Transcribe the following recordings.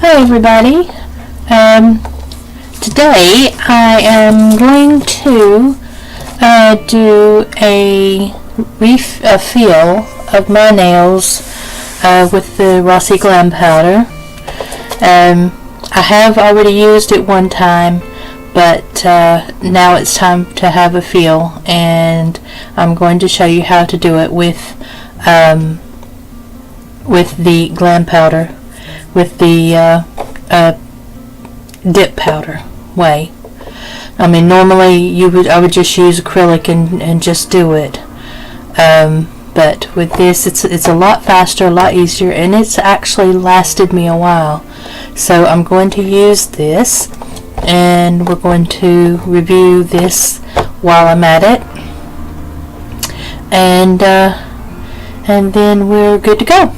Hi everybody. Today I am going to do a feel of my nails with the Rossi glam powder. I have already used it one time, but now it's time to have a feel, and I'm going to show you how to do it with the glam powder, with the dip powder way. I mean, normally I would just use acrylic and just do it, but with this it's a lot faster, a lot easier, and it's actually lasted me a while. So I'm going to use this, and we're going to review this while I'm at it, and then we're good to go.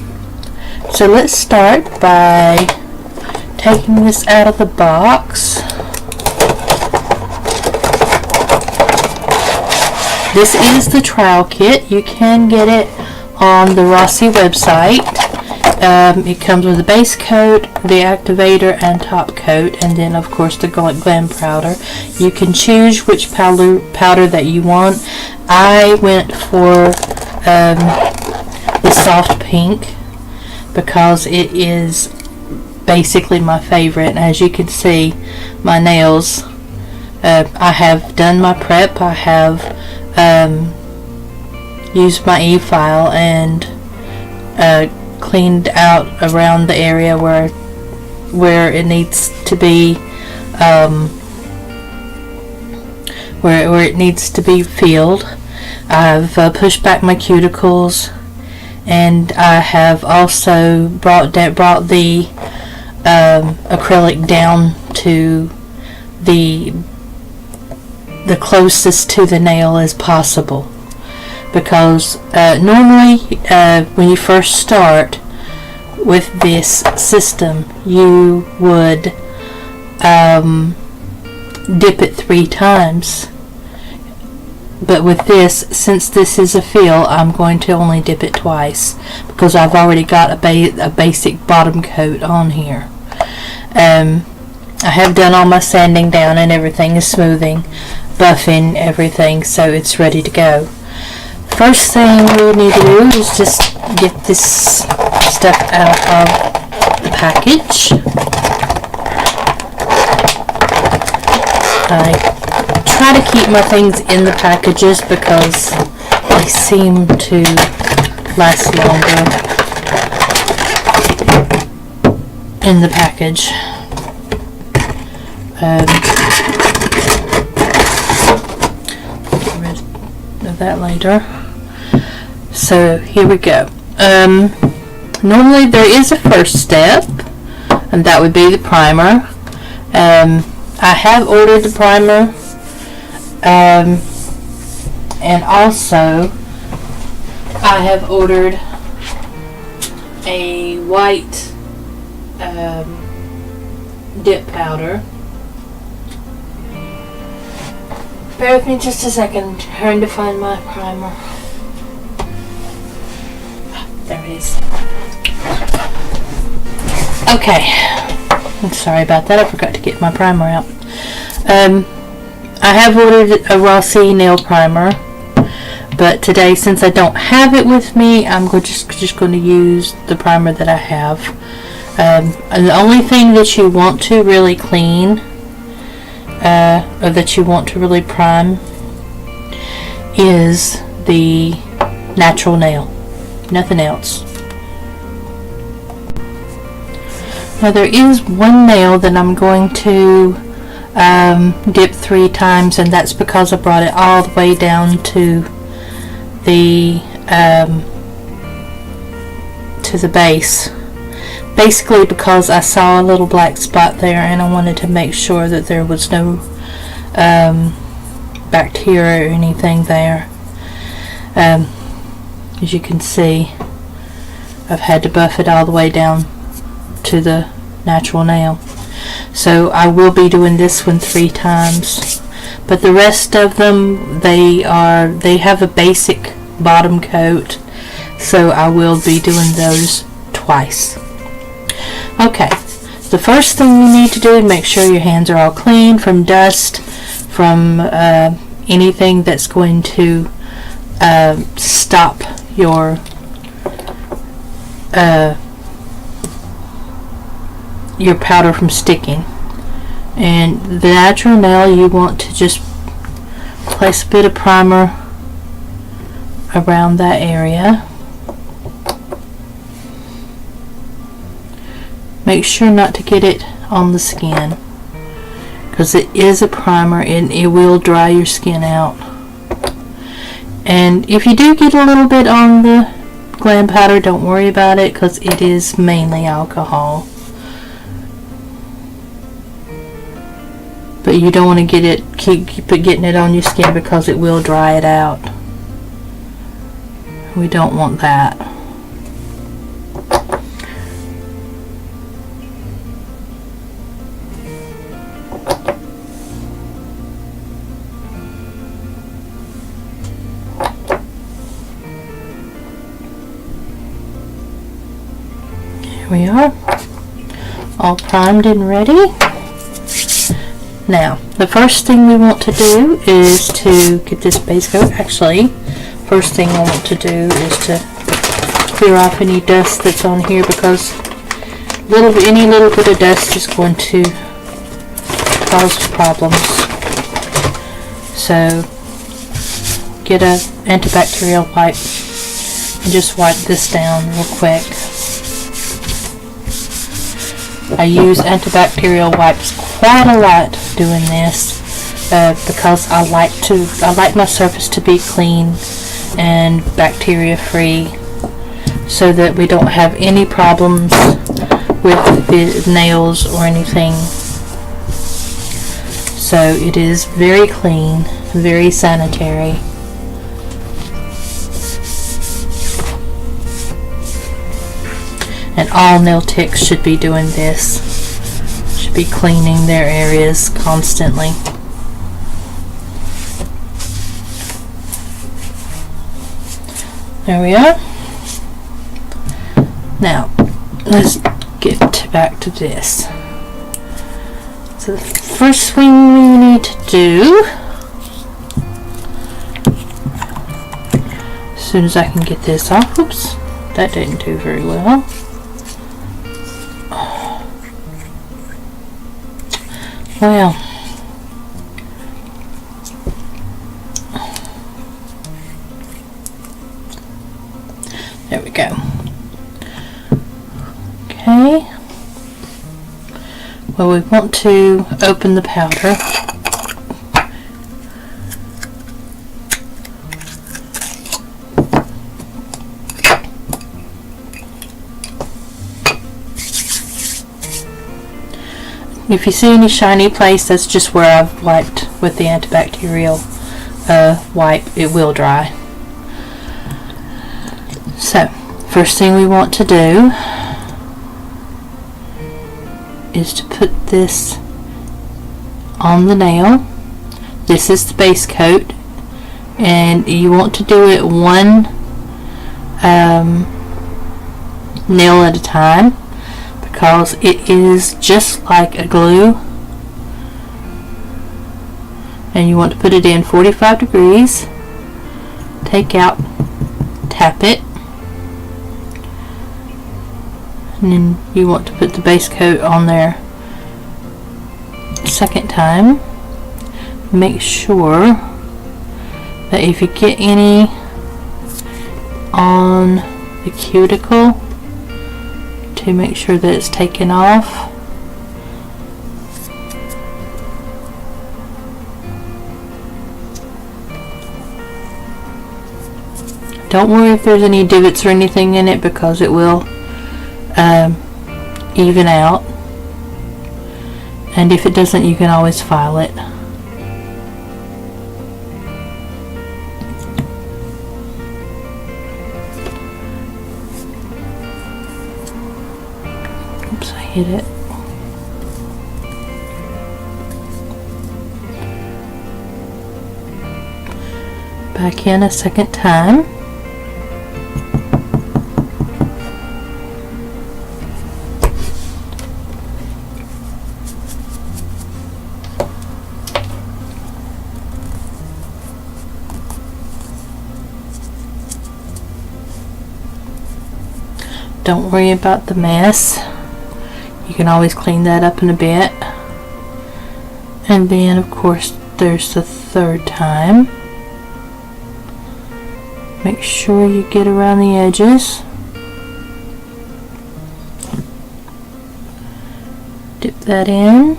So let's start by taking this out of the box. This is the trial kit. You can get it on the Rossi website. It comes with a base coat, the activator, and top coat, and then of course the glam powder. You can choose which powder that you want. I went for the soft pink, because it is basically my favorite. And as you can see, my nails, I have done my prep. I have used my e-file and cleaned out around the area where it needs to be, where it needs to be filled. I've pushed back my cuticles, and I have also brought the acrylic down to the closest to the nail as possible, because normally when you first start with this system, you would dip it 3 times. But with this, since this is a feel, I'm going to only dip it twice, because I've already got a basic bottom coat on here. I have done all my sanding down, and everything is smoothing, buffing everything, so it's ready to go. First thing we need to do is just get this stuff out of the package. I try to keep my things in the packages because they seem to last longer in the package. Get rid of that later. So here we go. Normally there is a first step, and that would be the primer. I have ordered the primer. And also I have ordered a white dip powder. Bear with me just a second, trying to find my primer. There it is. Okay, I'm sorry about that, I forgot to get my primer out. I have ordered a Rossi nail primer, but today, since I don't have it with me, I'm just going to use the primer that I have. And the only thing that you want to really clean, or that you want to really prime, is the natural nail. Nothing else. Now there is one nail that I'm going to dip 3 times, and that's because I brought it all the way down to the base, basically because I saw a little black spot there, and I wanted to make sure that there was no bacteria or anything there. As you can see, I've had to buff it all the way down to the natural nail. So I will be doing this one 3 times, but the rest of them, they have a basic bottom coat, so I will be doing those twice. Okay, the first thing you need to do is make sure your hands are all clean from dust, from anything that's going to stop your powder from sticking. And the natural nail, you want to just place a bit of primer around that area. Make sure not to get it on the skin, because it is a primer and it will dry your skin out. And if you do get a little bit on the glam powder, don't worry about it, because it is mainly alcohol. But you don't want to keep getting it on your skin, because it will dry it out. We don't want that. Here we are, all primed and ready. Now, the first thing we want to do is to get this base coat. Actually, first thing I want to do is to clear off any dust that's on here, because any little bit of dust is going to cause problems. So, get an antibacterial wipe and just wipe this down real quick. I use antibacterial wipes quite a lot doing this because I like my surface to be clean and bacteria free, so that we don't have any problems with the nails or anything. So it is very clean, very sanitary. And all nail techs should be doing this. Should be cleaning their areas constantly. There we are. Now, let's get back to this. So the first thing we need to do, as soon as I can get this off, oops, that didn't do very well. Well, there we go. Okay. Well, we want to open the powder. If you see any shiny place, that's just where I've wiped with the antibacterial wipe. It will dry. So, first thing we want to do is to put this on the nail. This is the base coat, and you want to do it one nail at a time, because it is just like a glue, and you want to put it in 45 degrees, take out, tap it, and then you want to put the base coat on there second time. Make sure that if you get any on the cuticle, to make sure that it's taken off. Don't worry if there's any divots or anything in it, because it will even out. And if it doesn't, you can always file it. Oops, I hit it. Back in a second time. don't worry about the mess. You can always clean that up in a bit. And then of course there's the third time. Make sure you get around the edges. Dip that in.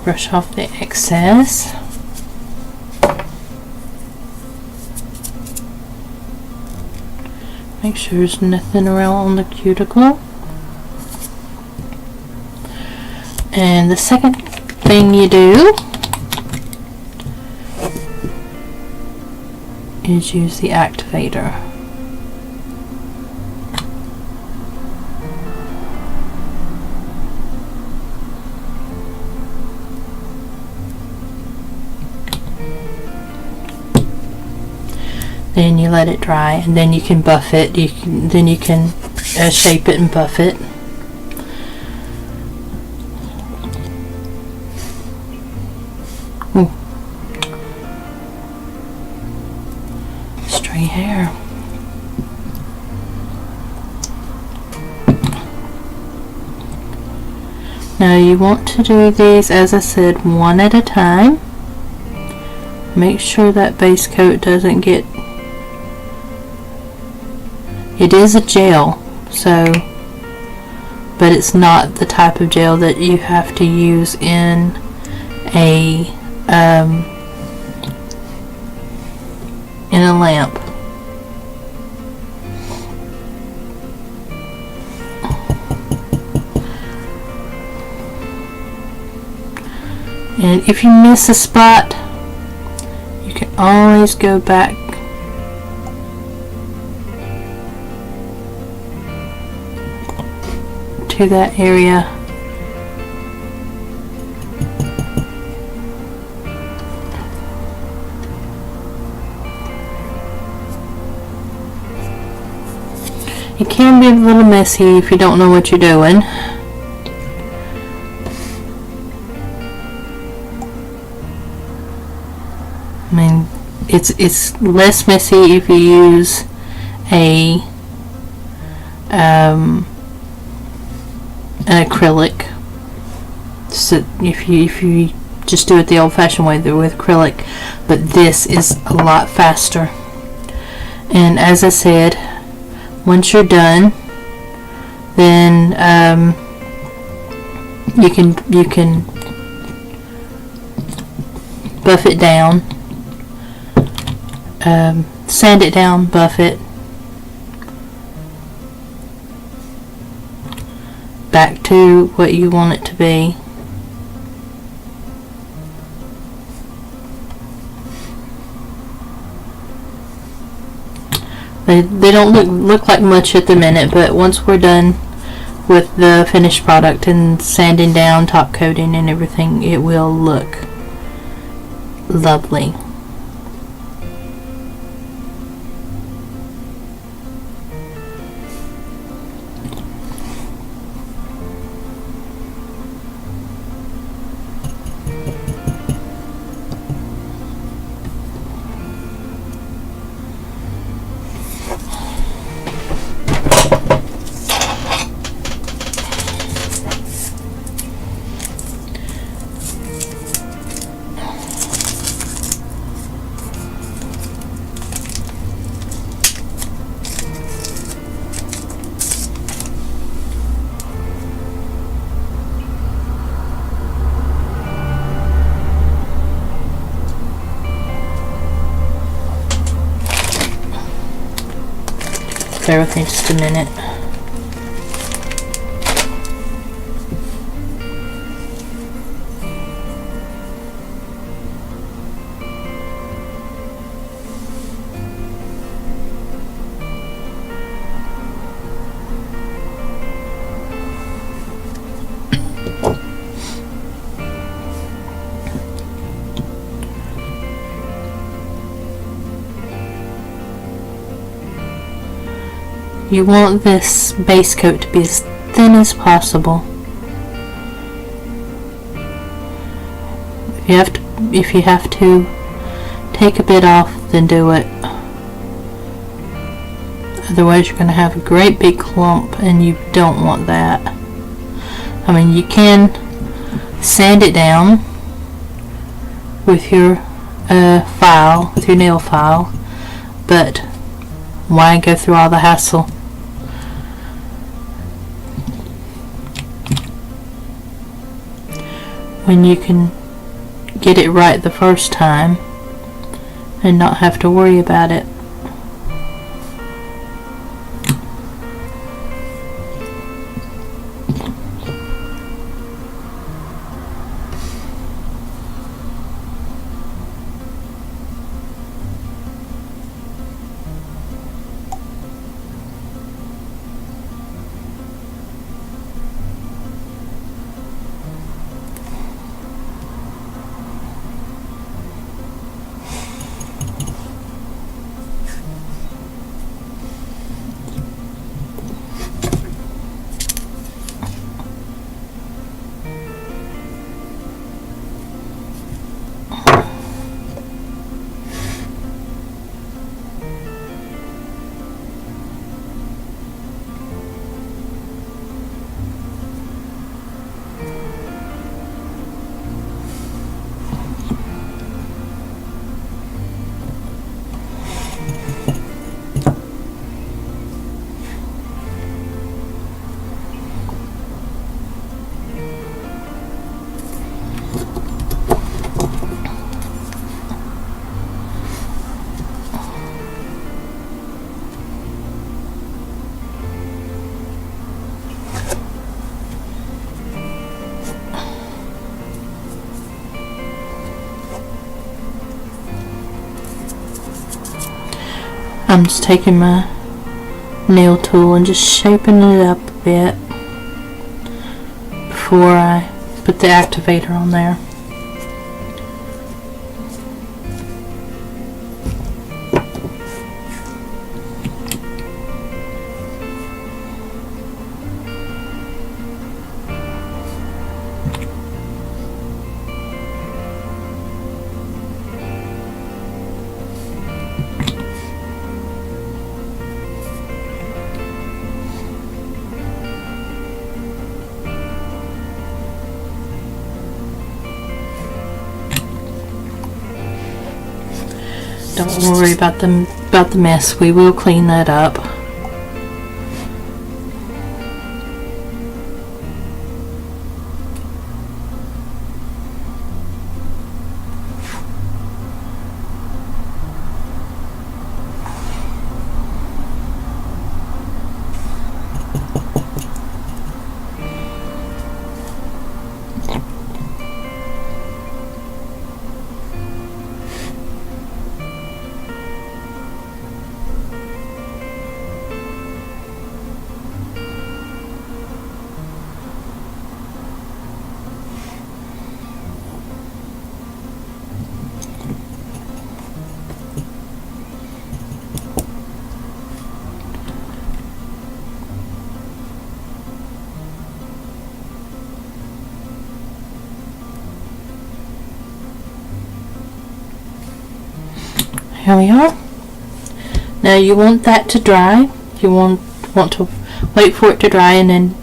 Brush off the excess. Make sure there's nothing around on the cuticle. And the second thing you do is use the activator. Then you let it dry, and then you can buff it. Then you can shape it and buff it. Ooh. Stray hair. Now you want to do these, as I said, one at a time. Make sure that base coat doesn't get. It is a gel, so, but it's not the type of gel that you have to use in a lamp. And if you miss a spot, you can always go back to that area. It can be a little messy if you don't know what you're doing. I mean, it's less messy if you use an acrylic. So if you just do it the old-fashioned way with acrylic, but this is a lot faster. And as I said, once you're done, then you can buff it down, sand it down, buff it back to what you want it to be. They don't look like much at the minute, but once we're done with the finished product and sanding down, top coating and everything, it will look lovely. Bear with me just a minute. You want this base coat to be as thin as possible. If you have to take a bit off, then do it. Otherwise you're going to have a great big clump, and you don't want that. I mean, you can sand it down with your file, with your nail file, but why go through all the hassle? When you can get it right the first time and not have to worry about it. I'm just taking my nail tool and just shaping it up a bit before I put the activator on there. Don't worry about the mess. We will clean that up. Here we are. Now you want that to dry. You want to wait for it to dry and then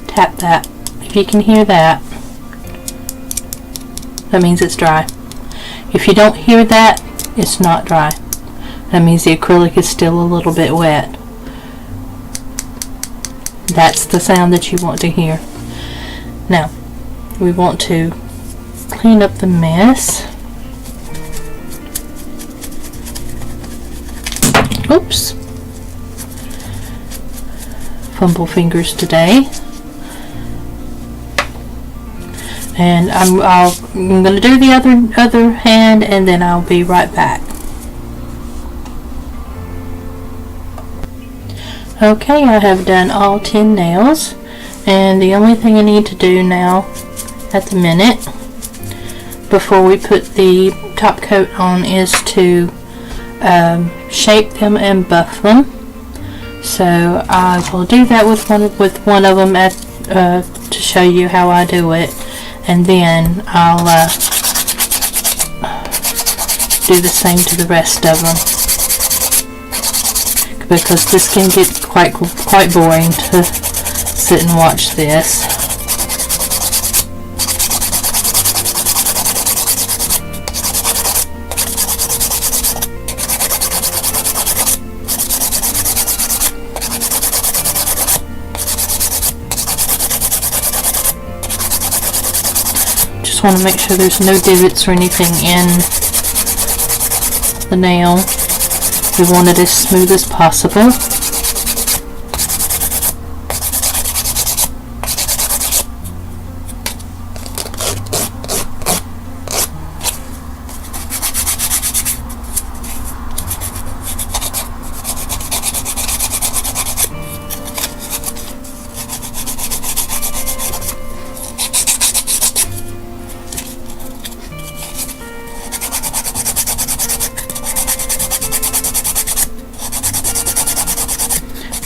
tap that. If you can hear that, that means it's dry. If you don't hear that, it's not dry. That means the acrylic is still a little bit wet. That's the sound that you want to hear. Now, we want to clean up the mess. Oops. Fumble fingers today. And I'm going to do the other hand, and then I'll be right back. Okay, I have done all 10 nails, and the only thing I need to do now at the minute before we put the top coat on is to shape them and buff them. So I will do that with one of them to show you how I do it, and then I'll do the same to the rest of them, because this can get quite boring to sit and watch this. Just want to make sure there's no divots or anything in the nail. We want it as smooth as possible.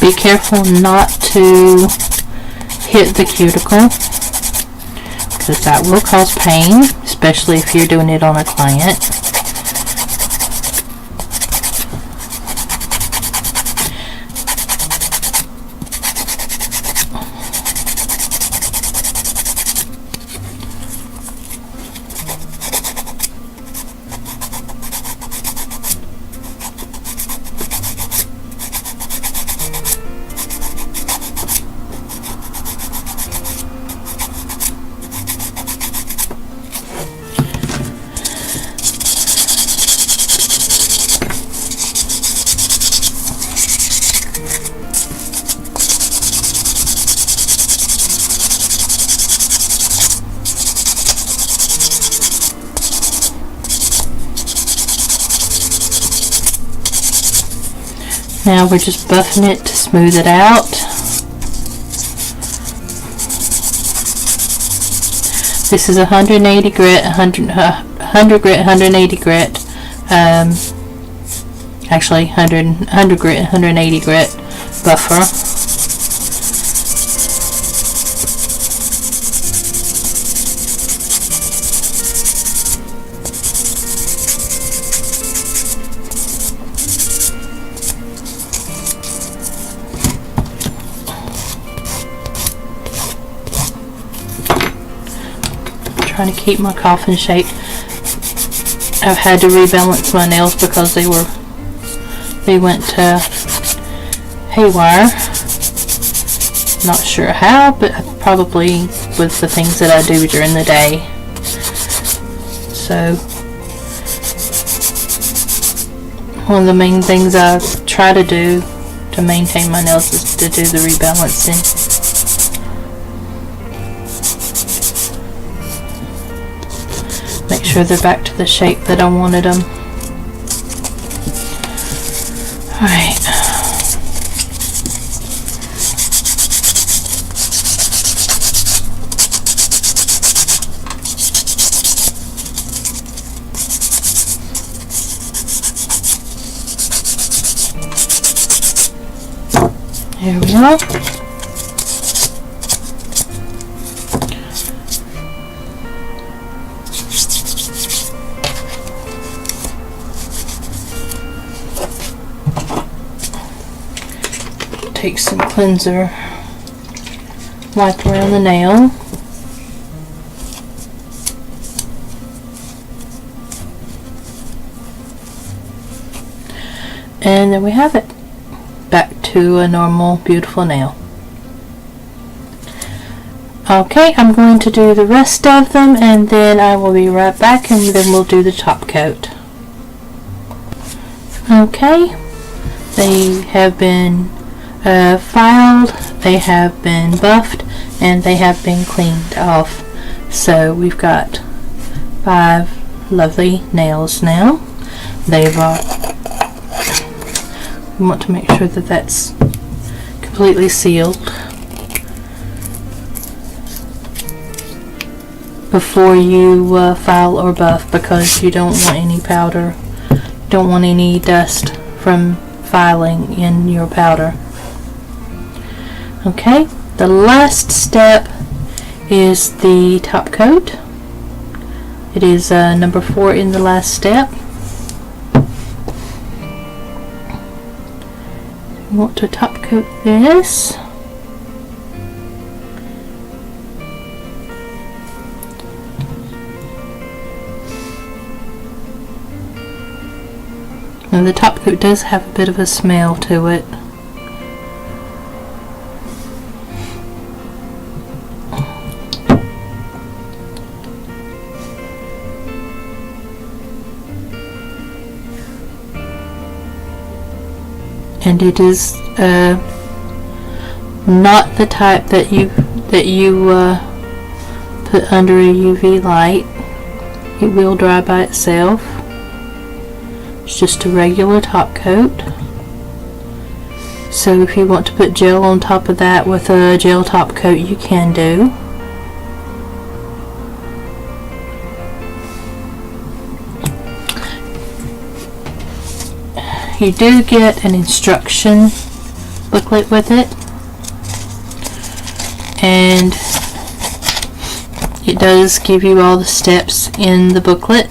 Be careful not to hit the cuticle, because that will cause pain, especially if you're doing it on a client. Now we're just buffing it to smooth it out. This is 180 grit, 100 grit, 180 grit. Actually 100 grit, 180 grit buffer. Trying to keep my coffin shape. I've had to rebalance my nails because they went haywire. Not sure how, but probably with the things that I do during the day. So one of the main things I try to do to maintain my nails is to do the rebalancing. Make sure they're back to the shape that I wanted them. Alright. There we go. Take some cleanser, wipe around the nail. And there we have it. Back to a normal, beautiful nail. Okay, I'm going to do the rest of them and then I will be right back and then we'll do the top coat. Okay, they have been filed, they have been buffed, and they have been cleaned off. So we've got 5 lovely nails now. They've we want to make sure that that's completely sealed before you file or buff, because you don't want any powder, don't want any dust from filing in your powder. Okay, the last step is the top coat. It is number 4 in the last step. You want to top coat this. And the top coat does have a bit of a smell to it. And it is not the type that you put under a UV light. It will dry by itself. It's just a regular top coat. So if you want to put gel on top of that with a gel top coat, you can do. You do get an instruction booklet with it, and it does give you all the steps in the booklet.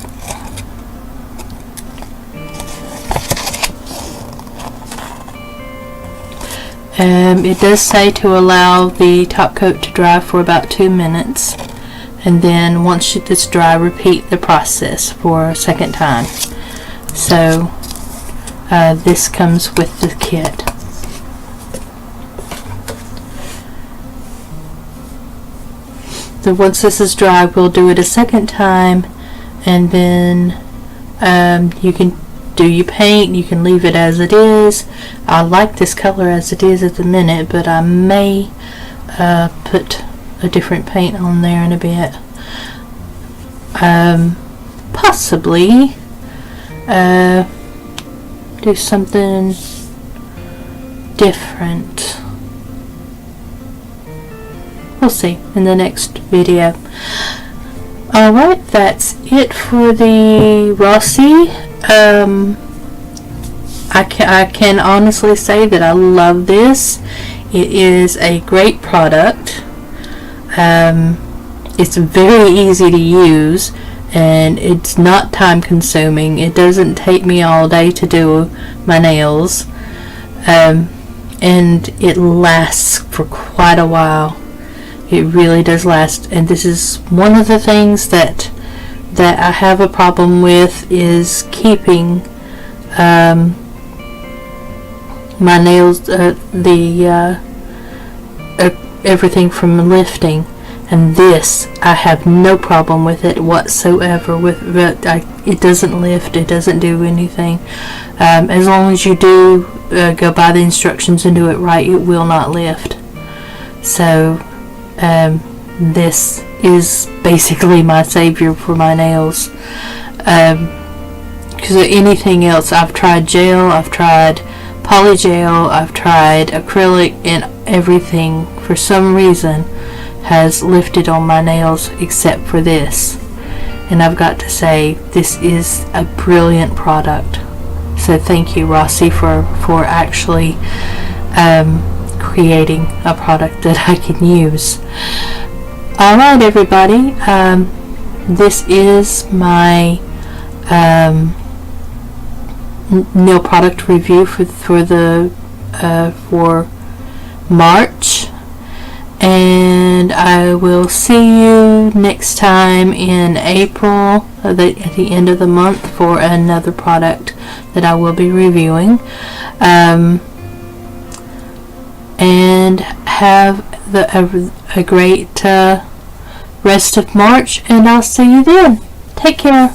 It does say to allow the top coat to dry for about 2 minutes, and then once it's dry, repeat the process for a second time. So this comes with the kit. So once this is dry, we'll do it a second time, and then you can do your paint. You can leave it as it is. I like this color as it is at the minute, but I may put a different paint on there in a bit. Possibly do something different. We'll see in the next video. Alright, that's it for the Rossi. I can honestly say that I love this. It is a great product. It's very easy to use, and it's not time consuming. It doesn't take me all day to do my nails, and it lasts for quite a while. It really does last, and this is one of the things that I have a problem with, is keeping my nails, everything from lifting. And this, I have no problem with it whatsoever. It doesn't lift. It doesn't do anything. As long as you do go by the instructions and do it right, it will not lift. So this is basically my savior for my nails. Because anything else, I've tried gel, I've tried polygel, I've tried acrylic, and everything for some reason has lifted on my nails except for this. And I've got to say, this is a brilliant product. So thank you, Rossi, for actually creating a product that I can use. Alright, everybody, this is my nail product review for March, and I will see you next time in April at the end of the month for another product that I will be reviewing. And have a great rest of March, and I'll see you then. Take care.